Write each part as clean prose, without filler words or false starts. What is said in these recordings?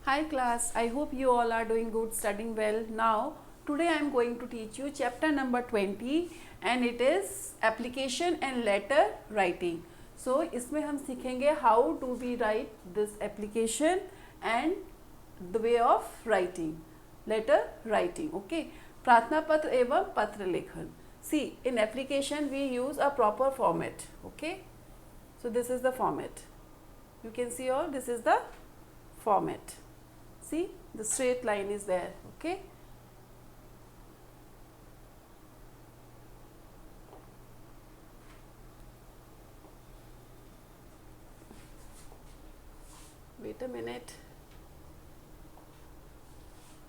Hi class, I hope you all are doing good, studying well. Now, today I am going to teach you chapter number 20 and it is application and letter writing. So, इसमें हम सीखेंगे how do we write this application and the way of writing, letter writing, okay. प्रार्थना पत्र एवं पत्र लेखन. See, in application we use a proper format, okay. So, this is the format. You can see all, this is the format. See, the straight line is there, okay. Wait a minute.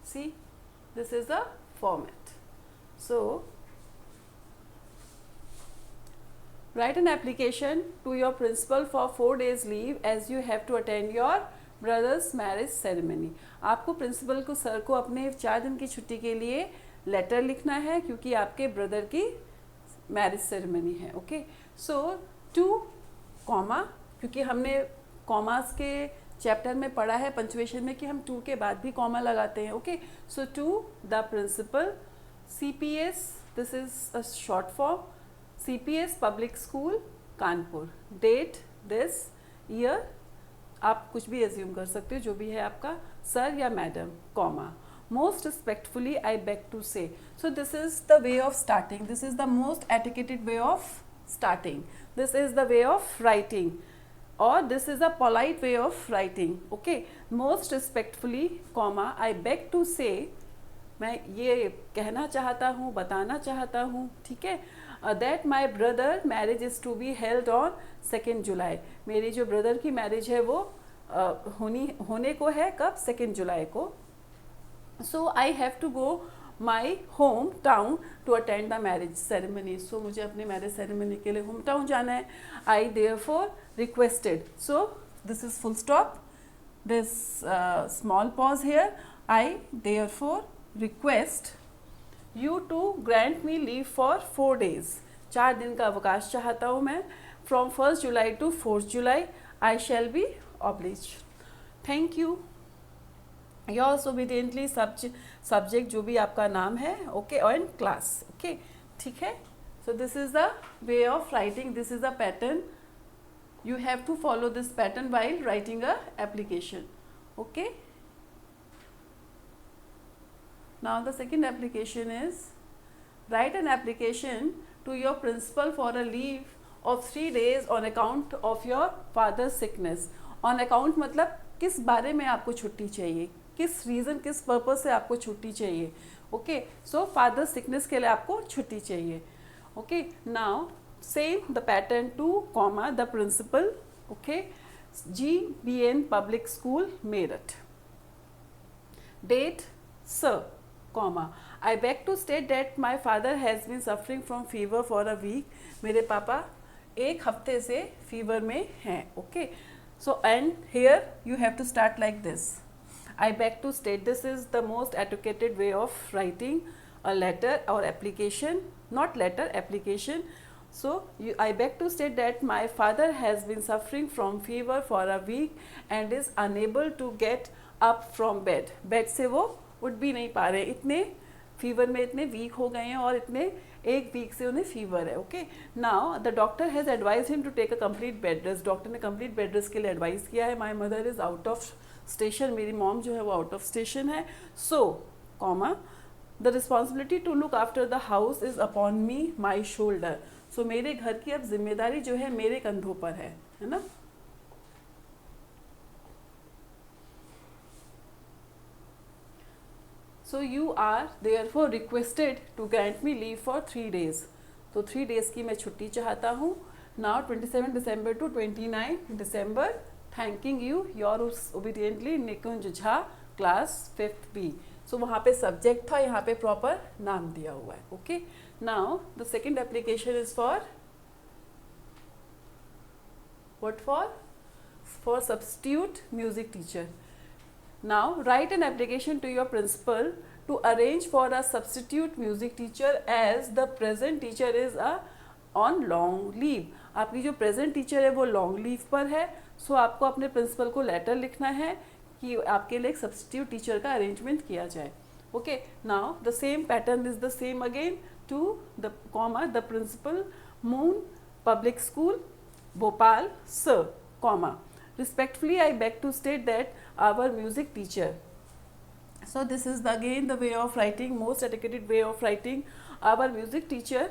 See, this is the format. So, write an application to your principal for 4 days leave as you have to attend your brothers marriage ceremony. आपको principal को sir को अपने 4 दिन की छुट्टी के लिए letter लिखना है क्योंकि आपके ब्रदर की मैरिज सेरेमनी है, ओके. सो टू कॉमा, क्योंकि हमने कॉमास के चैप्टर में पढ़ा है पंचुएशन में कि हम टू के बाद भी कॉमा लगाते हैं, okay. So to the principal CPS, this is a short form, CPS public school Kanpur. Date this, year आप कुछ भी एज्यूम कर सकते हो, जो भी है आपका, सर या madam, comma. Most respectfully I beg to say. So this is the way of starting, this is the most etiquetted way of starting, this is the way of writing और this is a polite way of writing, okay. Most respectfully comma I beg to say, मैं ये कहना चाहता हूँ, बताना चाहता हूँ, ठीक है. That my brother marriage is to be held on 2 July. मेरी जो ब्रदर की मैरिज है वो होने को है कब, 2 जुलाई को. So I have to go my home town to attend the marriage ceremony. सो मुझे अपने मैरिज सेरेमनी के लिए होम टाउन जाना है. I therefore requested, so this is full stop, this small pause here. I therefore request you to grant me leave for 4 days. 4 दिन का अवकाश चाहता हूँ मैं. From 1 July to 4 July. I shall be oblige. Thank you. Yours obediently subject जो भी आपका नाम है, ओके, एंड क्लास, ओके, ठीक है. So this is the way of writing, this is the pattern. You have to follow this pattern while writing a application, okay. Now the second application is write an application to your principal for a leave of 3 days on account of your father's sickness. On account मतलब किस बारे में आपको छुट्टी चाहिए, किस reason, किस purpose से आपको छुट्टी चाहिए, ओके. सो फादर सिकनेस के लिए आपको छुट्टी चाहिए, okay. Now same the pattern to comma the principal, okay. GBN public school Meerut. Date sir, comma, I beg to state that my father has been suffering from fever for a week. मेरे पापा 1 हफ्ते से fever में हैं, okay. So and here you have to start like this. I beg to state, this is the most educated way of writing a letter or application, not letter, application. So I beg to state that my father has been suffering from fever for a week and is unable to get up from bed. Bed से वो उठ भी नहीं पा रहे, इतने fever में इतने वीक हो गए हैं और इतने 1 वीक से उन्हें फीवर है, okay. Now the doctor has advise him to take a complete bed rest. Doctor ने कंप्लीट बेड रेस्ट के लिए एडवाइस किया है. My mother is out of station, मेरी मॉम जो है वो आउट ऑफ स्टेशन है. So comma the responsibility to look after the house is upon me my shoulder. So मेरे घर की अब जिम्मेदारी जो है मेरे कंधों पर है ना. So you are therefore requested to grant me leave for 3 days. तो 3 days की मैं छुट्टी चाहता हूँ. Now 27 December to 29 December. Thanking you, yours obediently Nikunj Jha, class 5th B. So वहाँ पे subject था, यहाँ पे proper नाम दिया हुआ है, okay. Now the second application is for what for? For substitute music teacher. Now write an application to your principal to arrange for a substitute music teacher as the present teacher is on long leave. आपकी जो present teacher है वो long leave पर है. सो आपको अपने principal को letter लिखना है कि आपके लिए एक सब्स्टिट्यूट टीचर का अरेंजमेंट किया जाए. Okay, now the same pattern is the same again to the comma the principal moon public school Bhopal sir comma respectfully I beg to state that our music teacher. So this is again the way of writing, most educated way of writing. Our music teacher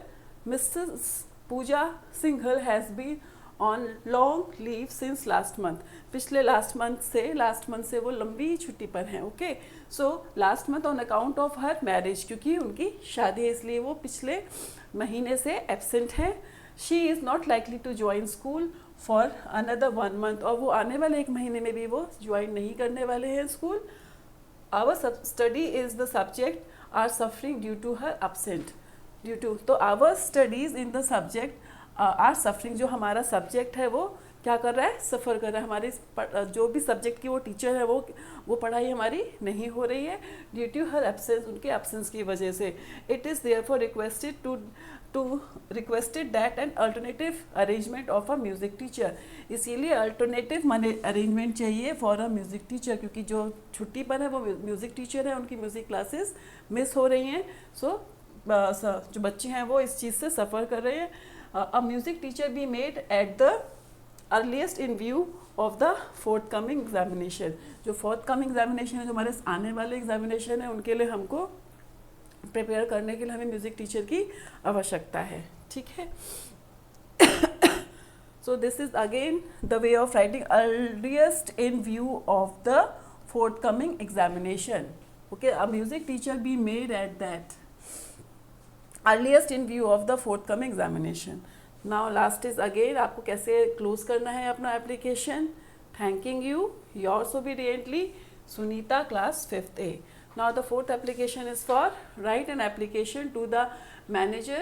Mrs. Pooja Singhal has been on long leave since last month. पिछले last month से वो लंबी छुट्टी पर हैं. Okay, so last month on account of her marriage, क्योंकि उनकी शादी है इसलिए वो पिछले महीने से एब्सेंट हैं. She is not likely to join school for another 1 month, और वो आने वाले 1 महीने में भी वो ज्वाइन नहीं करने वाले हैं school. Our study is the subject are suffering due to her absent due to. तो our studies in the subject are suffering, जो हमारा सब्जेक्ट है वो क्या कर रहा है, सफ़र कर रहा है. हमारे जो भी सब्जेक्ट की वो टीचर है वो पढ़ाई हमारी नहीं हो रही है ड्यू टू हर एब्सेंस, उनके एब्सेंस की वजह से. It is therefore requested that an alternative arrangement of a music teacher. इसीलिए अल्टरनेटिव माने अरेंजमेंट चाहिए फॉर अ म्यूज़िक टीचर, क्योंकि जो छुट्टी पर है वो म्यूज़िक टीचर है, उनकी म्यूज़िक क्लासेस मिस हो रही हैं. सो जो बच्चे हैं वो इस चीज़ से सफ़र कर रहे हैं. A music teacher be made at the earliest in view of the fourth coming examination. जो फोर्थ कमिंग एग्जामिनेशन है, जो हमारे आने वाले एग्जामिनेशन है, उनके लिए हमको प्रिपेयर करने के लिए हमें म्यूज़िक टीचर की आवश्यकता है. ठीक है, so this is again the way of writing earliest in view of the fourth coming examination. Okay, a music teacher be made at that earliest in view of the fourth coming examination. Now last is again आपको कैसे close करना है अपना application. Thanking you, yours obediently Sunita, class 5th A. Now the fourth application is for write an application to the manager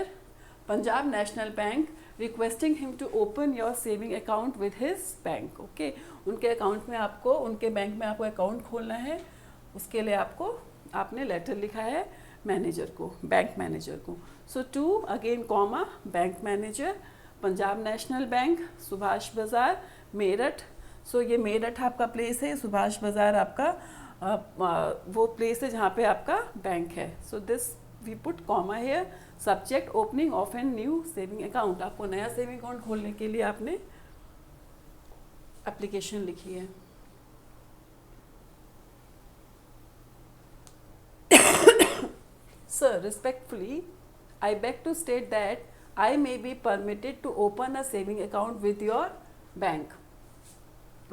Punjab National Bank requesting him to open your saving account with his bank. Okay, उनके account में आपको, उनके bank में आपको account खोलना है. उसके लिए आपने लेटर लिखा है मैनेजर को, बैंक मैनेजर को. So to again comma bank manager Punjab National Bank Subhash Bazaar Meerut. सो ये मेरठ आपका प्लेस है, सुभाष बाज़ार आपका वो प्लेस है जहाँ पे आपका बैंक है. So this we put comma here. Subject opening of an new saving account. आपको नया सेविंग अकाउंट खोलने के लिए आपने एप्लीकेशन लिखी है. Sir, respectfully, I beg to state that I may be permitted to open a saving account with your bank.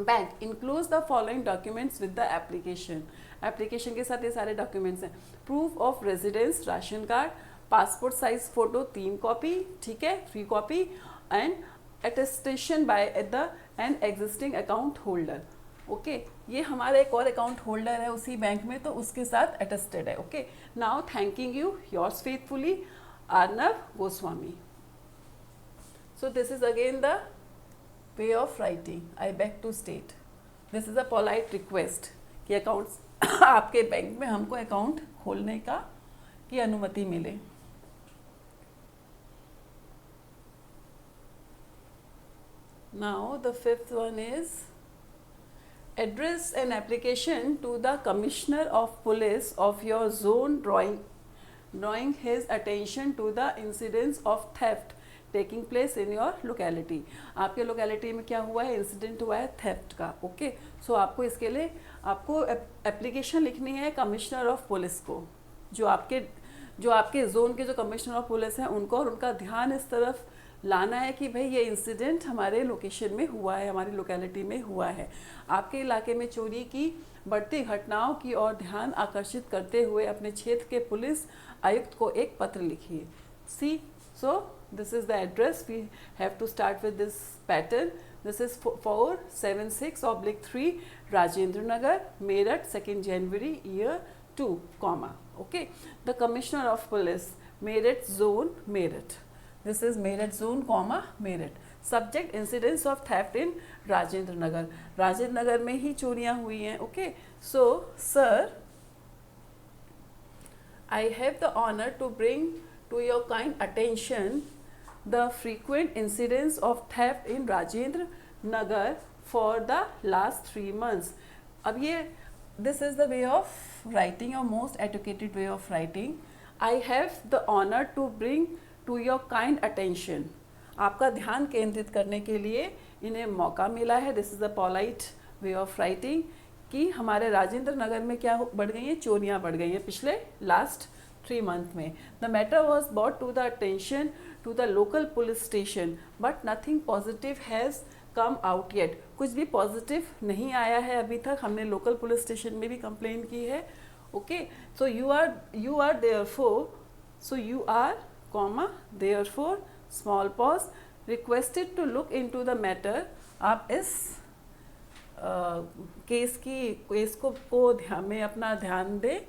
Bank includes the following documents with the application. Application के साथ ये सारे documents हैं. Proof of residence, ration card, passport size photo 3 copy, ठीक है, 3 copy, and attestation by an existing account holder. Okay, ये हमारा एक और अकाउंट होल्डर है उसी बैंक में, तो उसके साथ अटेस्टेड है. Okay, now thanking you, yours faithfully Arnav Goswami. So this is again the way of writing. I beg to state this is a polite request कि अकाउंट्स आपके बैंक में हमको अकाउंट खोलने की अनुमति मिले. Now the 5th one is address an application to the Commissioner of Police of your zone drawing his attention to the incidents of theft taking place in your locality. आपके locality में क्या हुआ है, incident हुआ है theft का. Okay, सो आपको इसके लिए आपको एप्लीकेशन लिखनी है कमिश्नर ऑफ पुलिस को, जो आपके जोन के जो कमिश्नर ऑफ पुलिस हैं उनको, और उनका ध्यान इस तरफ लाना है कि भाई ये इंसिडेंट हमारे लोकेशन में हुआ है, हमारी लोकेलिटी में हुआ है. आपके इलाके में चोरी की बढ़ती घटनाओं की ओर ध्यान आकर्षित करते हुए अपने क्षेत्र के पुलिस आयुक्त को एक पत्र लिखिए. See, so this is the address. We have to start with this pattern. This is 476/3 Rajendra Nagar Meerut 2 January year 2 comma. Okay, the commissioner of police Meerut zone Meerut. This is Meerut zone, comma Meerut. Subject incidents of theft in Rajendra Nagar. Rajendra Nagar में ही चोरियाँ हुई हैं. Okay, so sir, I have the honor to bring to your kind attention the frequent incidents of theft in Rajendra Nagar for the last 3 months. अब ये this is the way of writing, or most educated way of writing. I have the honor to bring to your kind attention. आपका ध्यान केंद्रित करने के लिए इन्हें मौका मिला है. This is the polite way of writing. कि हमारे राजेंद्र नगर में क्या बढ़ गई हैं, चोरियां बढ़ गई हैं पिछले लास्ट 3 months में. The matter was bought to the attention to the local police station but nothing positive has come out yet. कुछ भी पॉजिटिव नहीं आया है अभी तक. हमने लोकल पुलिस स्टेशन में भी कंप्लेन की है. Okay, so you are therefore, so you are comma therefore small pause requested to look into the matter. आप इस केस को ध्यान में अपना ध्यान दें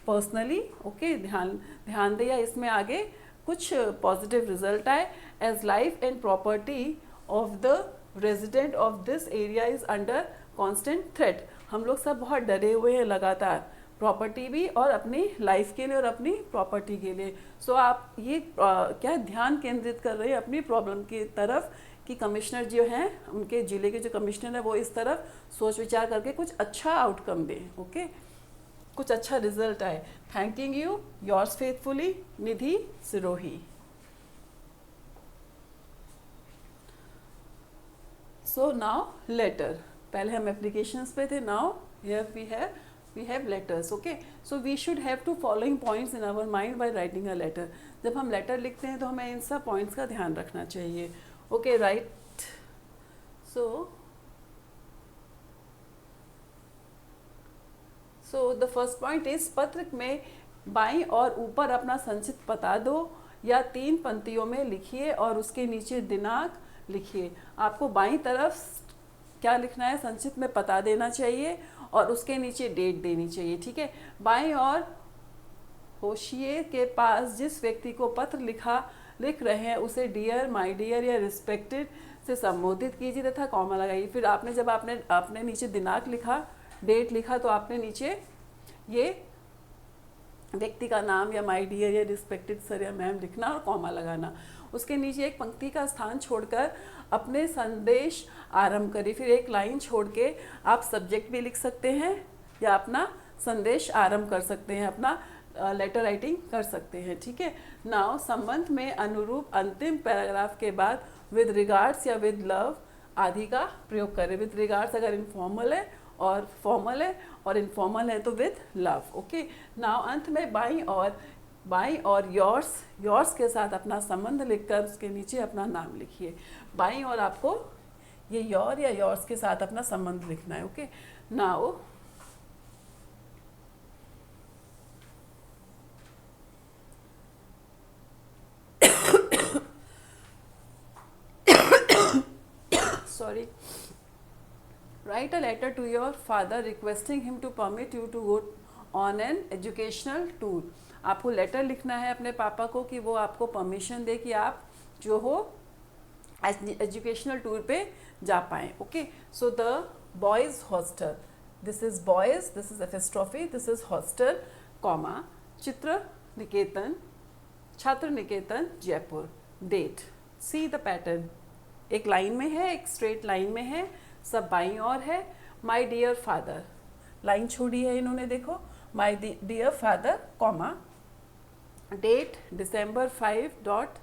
पर्सनली. ओके, ध्यान दें या इसमें आगे कुछ पॉजिटिव रिजल्ट आए. As life and property of the resident of this area is under constant threat. हम लोग सब बहुत डरे हुए हैं लगातार, प्रॉपर्टी भी और अपनी लाइफ के लिए और अपनी प्रॉपर्टी के लिए. सो आप ये क्या ध्यान केंद्रित कर रहे हैं अपनी प्रॉब्लम की तरफ कि कमिश्नर जो हैं, उनके ज़िले के जो कमिश्नर हैं वो इस तरफ सोच विचार करके कुछ अच्छा आउटकम दें. ओके, कुछ अच्छा रिजल्ट आए. Thanking you, yours faithfully, Nidhi Sirohi. So now letter. पहले हम एप्लीकेशंस पे थे, now here we have letters. Okay, so we should have to following points in our mind by writing a letter. जब हम लेटर लिखते हैं तो हमें इन सब पॉइंट्स का ध्यान रखना चाहिए. Okay, right. So the first point is पत्र में बाईं और ऊपर अपना संचित पता दो या 3 पंक्तियों में लिखिए और उसके नीचे दिनांक लिखिए. आपको बाईं तरफ क्या लिखना है, संचित में पता देना चाहिए और उसके नीचे डेट देनी चाहिए. ठीक है, बाईं और होशिये के पास जिस व्यक्ति को पत्र लिख रहे हैं उसे डियर, माय डियर या रिस्पेक्टेड से संबोधित कीजिए तथा कॉमा लगाइए. फिर जब आपने नीचे दिनांक लिखा, डेट लिखा, तो आपने नीचे ये व्यक्ति का नाम या माय डियर या रिस्पेक्टेड सर या मैम लिखना और कॉमा लगाना. उसके नीचे एक पंक्ति का स्थान छोड़कर अपने संदेश आरंभ करिए. फिर एक लाइन छोड़ के आप सब्जेक्ट भी लिख सकते हैं या अपना संदेश आरंभ कर सकते हैं, अपना लेटर राइटिंग कर सकते हैं. ठीक है, नाउ संबंध में अनुरूप अंतिम पैराग्राफ के बाद विद रिगार्ड्स या विद लव आदि का प्रयोग करें. विद रिगार्ड्स अगर इनफॉर्मल है और फॉर्मल है और इनफॉर्मल है तो विद लव. ओके, नाउ अंत में बाईं और योर्स के साथ अपना संबंध लिखकर उसके नीचे अपना नाम लिखिए. बाईं और आपको ये योर या योर्स के साथ अपना संबंध लिखना है. Okay, now sorry, write a letter to your father requesting him to permit you to go on an educational tour. आपको लेटर लिखना है अपने पापा को कि वो आपको परमिशन दे कि आप जो हो एजुकेशनल टूर पे जा पाएँ. Okay, so the boys hostel, this is boys, this is apostrophe, this is hostel, comma, Chitra Niketan, Chhatra Niketan Jaipur. Date, see the pattern. एक लाइन में है, एक स्ट्रेट लाइन में है, सब बाईं ओर है. माय डियर फादर, लाइन छोड़ी है इन्होंने, देखो, my dear father, comma, date December 5 dot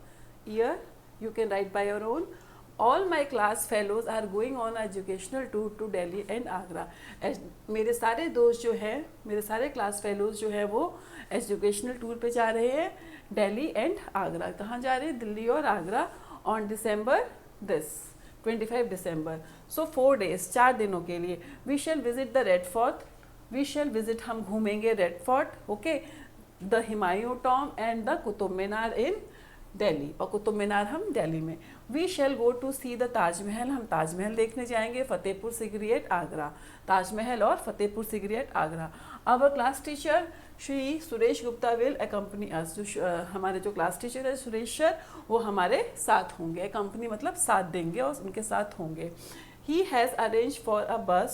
year, you can write by your own. All my class fellows are going on educational tour to Delhi and Agra. मेरे सारे दोस्त जो हैं, मेरे सारे क्लास फेलोज जो है वो एजुकेशनल टूर पे जा रहे हैं, दिल्ली एंड आगरा. कहाँ जा रहे हैं, दिल्ली और Agra. On December 25 December. So 4 days, 4 दिनों के लिए. We shall visit the red fort, we shall visit, हम घूमेंगे red fort. Okay, the Humayun tomb and the Qutub Minar in Delhi, और कुतुब मीनार हम दिल्ली में. We shall go to see the Taj Mahal, हम ताजमहल देखने जाएंगे. फतेहपुर सीकरी एट आगरा, ताजमहल और Fatehpur Sikri at Agra. Our class teacher Shri Suresh Gupta will accompany अस. हमारे जो क्लास टीचर है सुरेश सर, वो हमारे साथ होंगे. अकम्पनी मतलब साथ देंगे और उनके साथ होंगे. He has arranged for a bus.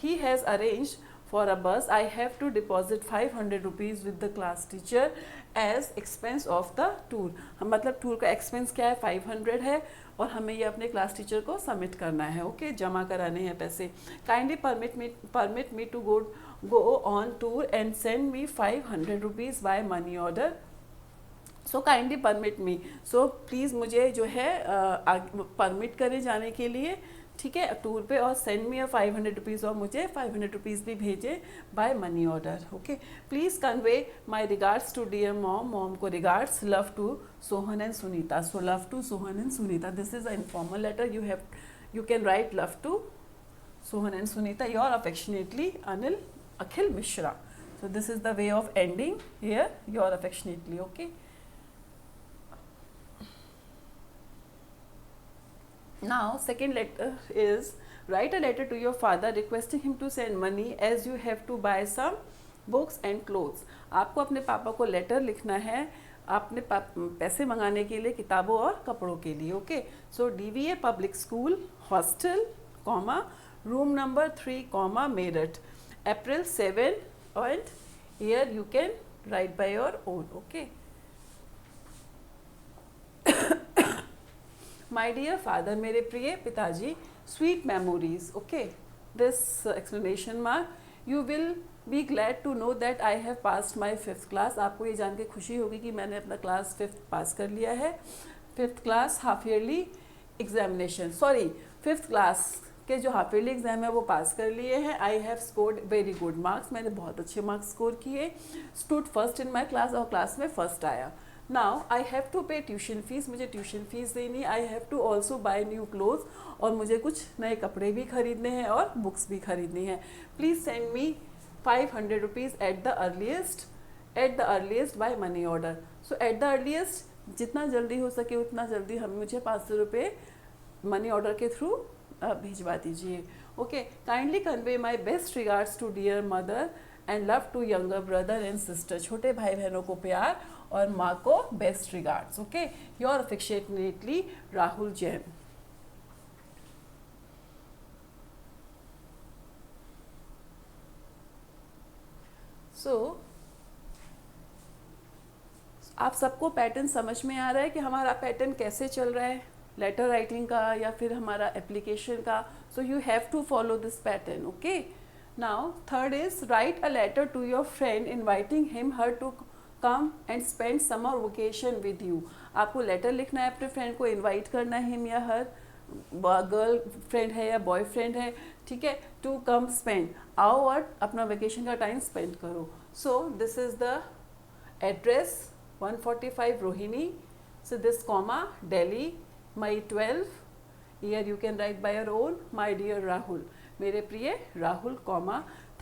He has arranged for a bus. I have to deposit 500 rupees with the class teacher as expense of the tour. हम मतलब टूर का एक्सपेंस क्या है, 500 है और हमें ये अपने क्लास टीचर को सबमिट करना है. ओके, जमा कराने हैं पैसे. Kindly permit me to go go on tour and send me 500 rupees by money order. So kindly permit me, so please मुझे जो है परमिट करें जाने के लिए, ठीक है, टूर पे, और सेंड मी 500 रुपीज़, और मुझे 500 रुपीज़ भी भेजे by money order. Okay, please convey my regards to dear mom, mom को regards, love to Sohan and Sunita. So love to Sohan and Sunita, this is a informal letter. You can write love to Sohan and Sunita, your affectionately Akhil Mishra. So this is the way of ending here, your affectionately. Okay. Now second letter is, write a letter to your father requesting him to send money as you have to buy some books and clothes. आपको अपने पापा को letter लिखना है अपने पैसे मंगाने के लिए, किताबों और कपड़ों के लिए. Okay, so DVA public school hostel, room number 3, Meerut, April 7, and here you can write by your own. Okay. My dear father, मेरे प्रिय पिताजी, sweet memories. Okay, this explanation mark, you will be glad to know that I have passed my 5th class. आपको ये जान के खुशी होगी कि मैंने अपना क्लास 5th पास कर लिया है. 5th class half yearly examination, 5th class के जो हाफ ईयरली एग्जाम है वो पास कर लिए हैं. I have scored very good marks, मैंने बहुत अच्छे मार्क्स स्कोर किए. Stood first in my class, और क्लास में फर्स्ट आया. Now I have to pay tuition fees, मुझे ट्यूशन फीस देनी. I have to also buy new clothes, और मुझे कुछ नए कपड़े भी खरीदने हैं और बुक्स भी खरीदनी है. Please send me 500 rupees at the earliest by money order. So at the earliest, जितना जल्दी हो सके उतना जल्दी हम मुझे 500 रुपये मनी ऑर्डर के थ्रू भिजवा दीजिए. Okay, kindly convey my best regards to dear mother and love to younger brother and sister. छोटे भाई बहनों को प्यार और माँ को best regards. Okay, your affectionately Rahul Jain. So आप सबको पैटर्न समझ में आ रहा है कि हमारा पैटर्न कैसे चल रहा है, लेटर राइटिंग का या फिर हमारा एप्लीकेशन का. So you have to follow this pattern. Okay, now third is, write a letter to your friend inviting him her to come and spend summer vacation with you. आपको letter लिखना है अपने friend को, invite करना है him या हर, girl friend है या बॉयफ्रेंड है, ठीक है, टू कम स्पेंड, आओ और अपना वेकेशन का टाइम स्पेंड करो. सो this is the address 145 Rohini. So this Delhi, my 12 year you can write by your own. My dear Rahul, मेरे प्रिय Rahul,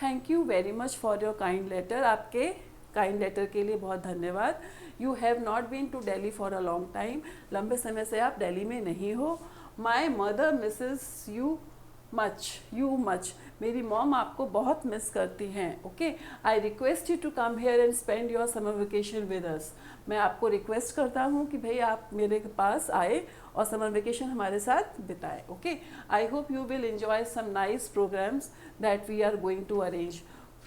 thank you very much for your kind letter. आपके kind letter के लिए बहुत धन्यवाद. You have not been to Delhi for a long time, लंबे समय से आप दिल्ली में नहीं हो. My mother misses you much, मेरी मॉम आपको बहुत मिस करती हैं. Okay, I request you to come here and spend your summer vacation with us. मैं आपको रिक्वेस्ट करता हूँ कि भाई आप मेरे पास आए और समर वेकेशन हमारे साथ बिताए. Okay, I hope you will enjoy some nice programs that we are going to arrange.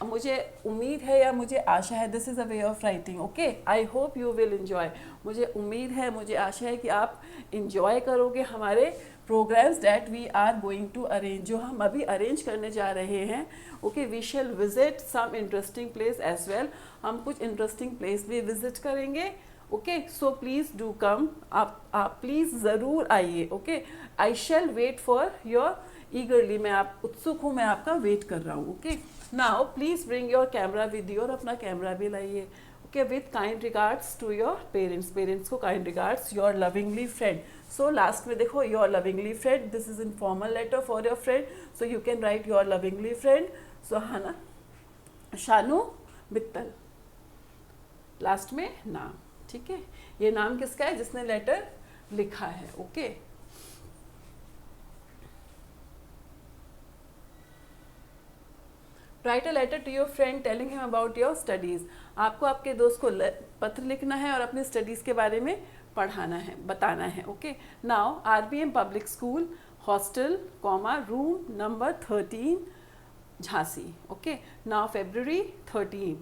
मुझे उम्मीद है या मुझे आशा है, this is a way of writing. Okay, I hope you will enjoy. मुझे उम्मीद है, मुझे आशा है कि आप इंजॉय करोगे हमारे programs that we are going to arrange, जो हम अभी अरेंज करने जा रहे हैं. Okay, we shall visit some interesting place as well. हम कुछ इंटरेस्टिंग प्लेस भी विजिट करेंगे. Okay, so please do come. आप प्लीज़ ज़रूर आइए. Okay, I shall wait for your eagerly. मैं आप उत्सुक हूँ, मैं आपका वेट कर रहा हूँ. Okay, now please bring your camera with you, और अपना कैमरा भी लाइए. Okay, with kind regards to your parents को kind regards, your lovingly friend. So last में देखो, your lovingly friend, this is informal letter for your friend. So you can write your lovingly friend Suhana Shanu Mittal, last में नाम. ठीक है, ये नाम किसका है? जिसने लेटर लिखा है. Okay, write a letter to your friend telling him about your studies. आपको आपके दोस्त को पत्र लिखना है और अपनी स्टडीज़ के बारे में पढ़ाना है, बताना है. Okay, now RBM public school hostel, room number 13 Jhansi. Okay, now February 13.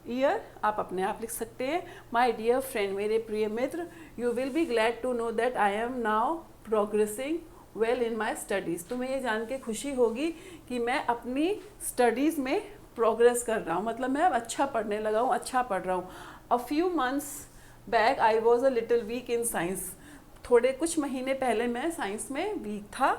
Year आप अपने आप लिख सकते हैं. माई डियर फ्रेंड, मेरे प्रिय मित्र, you will be glad to know that I am now progressing well in my studies. तुम्हें ये जान के खुशी होगी कि मैं अपनी स्टडीज़ में प्रोग्रेस कर रहा हूँ, मतलब मैं अब अच्छा पढ़ने लगा हूँ, अच्छा पढ़ रहा हूँ. A few months back I was a little week in science. थोड़े कुछ महीने पहले मैं साइंस में वीक था,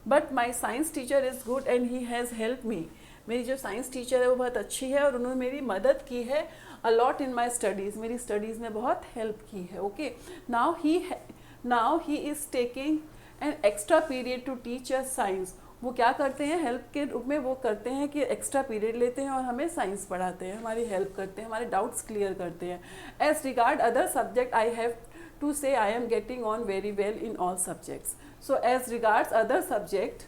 but my science teacher is good and he has help me. मेरी जो साइंस टीचर है वो बहुत अच्छी है और उन्होंने मेरी मदद की है अलॉट इन माई स्टडीज़, मेरी स्टडीज़ में बहुत हेल्प की है. Okay, now he is taking an extra period to teach us science. वो क्या करते हैं, हेल्प के रूप में वो करते हैं कि एक्स्ट्रा पीरियड लेते हैं और हमें साइंस पढ़ाते हैं, हमारी हेल्प करते हैं, हमारे डाउट्स क्लियर करते हैं. As regard other subject I have to say I am getting on very well in all subjects. So as regards other subject,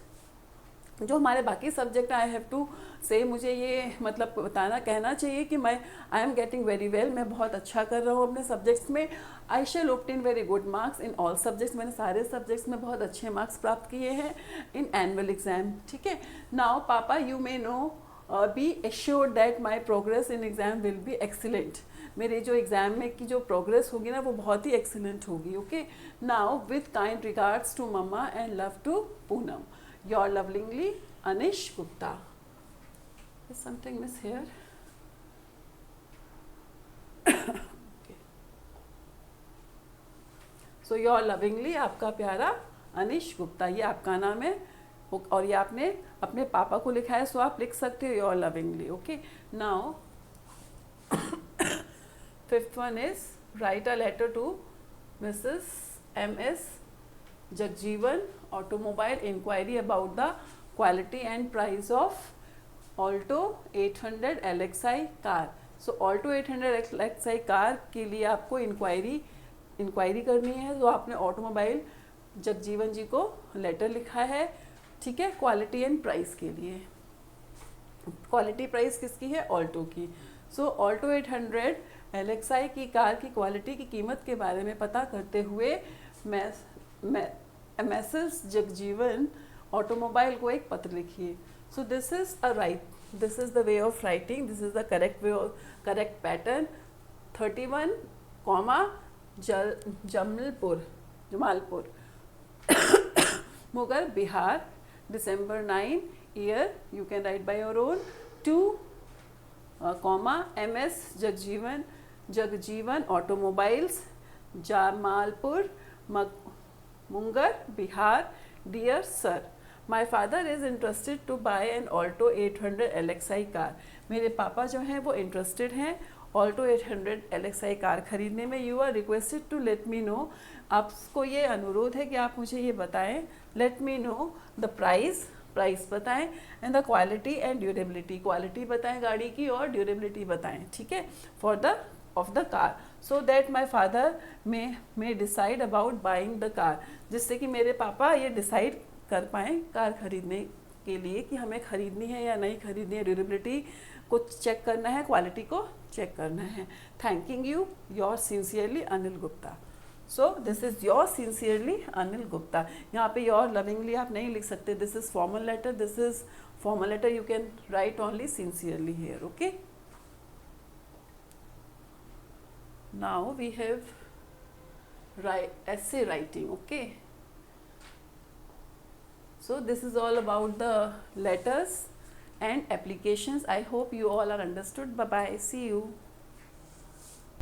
जो हमारे बाकी सब्जेक्ट आई हैव टू से, मुझे ये मतलब बताना कहना चाहिए कि I am getting very well, मैं बहुत अच्छा कर रहा हूँ अपने सब्जेक्ट्स में. I shall obtain very good marks in all subjects. मैंने सारे सब्जेक्ट्स में बहुत अच्छे मार्क्स प्राप्त किए हैं इन एनुअल एग्जाम. ठीक है. Now papa you may know be assured that my progress in exam will be excellent. मेरे जो एग्ज़ाम में की जो प्रोग्रेस होगी ना वो बहुत ही एक्सीलेंट होगी. Okay. Now with kind regards to mamma and love to Poonam. Your lovingly Anish Gupta. Is something miss here? Okay. So your lovingly आपका प्यारा अनिश गुप्ता, ये आपका नाम है और ये आपने अपने पापा को लिखा है, सो आप लिख सकते हो your lovingly. Okay. Now fifth one is write a letter to Mrs MS Jagjeevan, automobile inquiry about the quality and price of Alto 800 LXI car. So Alto 800 LXI car के लिए आपको इंक्वायरी करनी है, तो आपने ऑटोमोबाइल जगजीवन जी को letter लिखा है. ठीक है. क्वालिटी एंड प्राइस के लिए. क्वालिटी प्राइस किसकी है, ऑल्टो की. सो ऑल्टो 800 LXI की कार की क्वालिटी की कीमत के बारे में पता करते हुए मैसेज जगजीवन ऑटोमोबाइल को एक पत्र लिखिए. सो this is the way of writing, this is the correct pattern. 31 comma Jamalpur Mughal Bihar, December 9 year, you can write by your own. 2 comma MS Jagjeevan automobiles, Jamalpur, Mungar, Bihar. Dear sir, my father is interested to buy an Alto 800 LXI car. मेरे पापा जो हैं वो interested हैं Alto 800 LXI car खरीदने में. You are requested to let me know. आपको ये अनुरोध है कि आप मुझे ये बताएं. Let me know the price बताएं and the quality and durability. Quality बताएं गाड़ी की और ड्यूरेबिलिटी बताएं. ठीक है. Of the car, so that my father may decide about buying the car. जिससे कि मेरे पापा ये डिसाइड कर पाएँ कार खरीदने के लिए कि हमें खरीदनी है या नहीं खरीदनी है. ड्यूरेबिलिटी को चेक करना है, क्वालिटी को चेक करना है. Thanking you, your sincerely Anil Gupta. So this is your sincerely Anil Gupta. यहाँ पे योर लविंगली आप नहीं लिख सकते. This is formal letter, this is formal letter. You can write only sincerely here. Okay. Now we have essay writing. Okay. So this is all about the letters and applications. I hope you all are understood. Bye bye. See you.